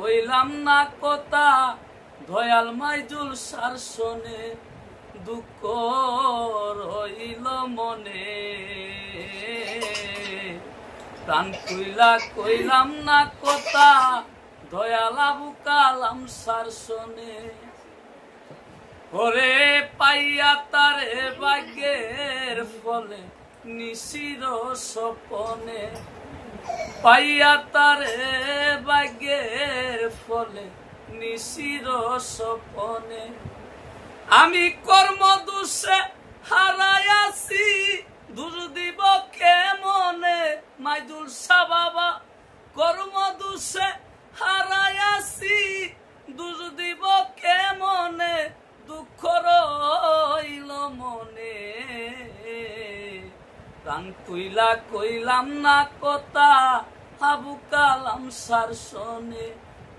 কইলাম না কথা দয়াল মাইজুল সার শোনে দুঃখ রইল মনে প্রাণ খুইলা কইলাম না কথা দয়াল আবু কালাম সার শোনে ওরে পাইয়া তারে ভাগ্যের ফলে নিশির স্বপনে পাইয়া তারে ভাগ্যের ফলে নিশির স্বপনে আমি কর্ম দোষে হারাইয়াছি দূর দিব কে মনে মাইজুল শাহ বাবা কর্ম দোষে হারাইয়াছি দূর দিব কে মনে দুঃখ রইল মনে প্রাণ খুইলা কইলাম না কথা আবু কালাম সার শোনে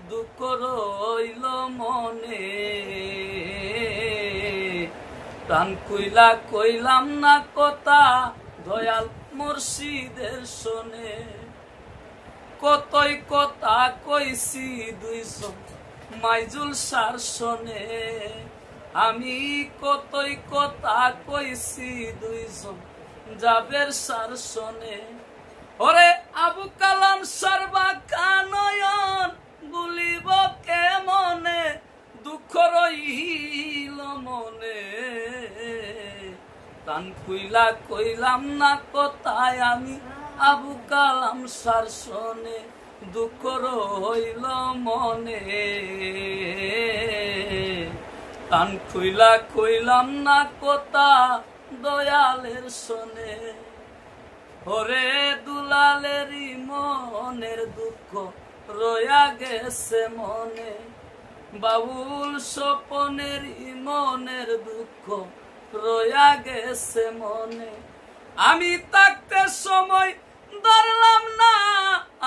দুঃখ রইল মনে প্রাণ খুইলা কইলাম না কথা দয়াল মুর্শিদের শোনে কতই কথা কইছি দুইজন মাইজুল সার শোনে আমি কতই কথা কইছি দুইজন জাবের সার শোনে ওরে আবু কালাম সারবা কানয়ন বলিব কে মনে দুঃখ রইল মনে প্রাণ খুইলা কইলাম না কথায় আমি আবু কালাম সার শোনে দুঃখ রইল মনে প্রাণ খুইলা কইলাম না কথা দয়ালের শোনে ওরে দুলালেরই মনের দুঃখ রয়া গেছে মনে বাবুল স্বপনেরই মনের দুঃখ রয়া গেছে মনে আমি থাকতে সময় ধরলাম না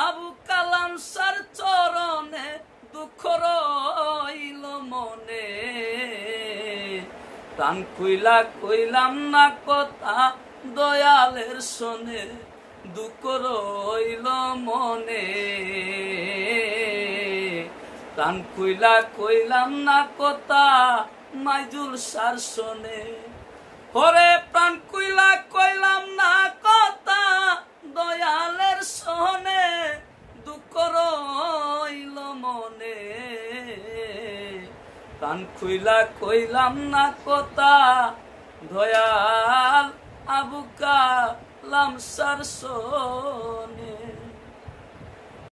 আবু কালাম সার চরণে দুঃখ রইল মনে প্রাণ খুইলা কইলাম না কথা দয়ালের শোনে দুঃখ রইল মনে প্রাণ খুইলা কইলাম না কথা মাইজুল সার শোনে ওরে প্রাণ খুইলা কইলাম না কথা দয়ালের শোনে দুঃখ রইল মনে প্রাণ খুইলা কইলাম না কথা দয়াল আবু কালাম সার শোনে।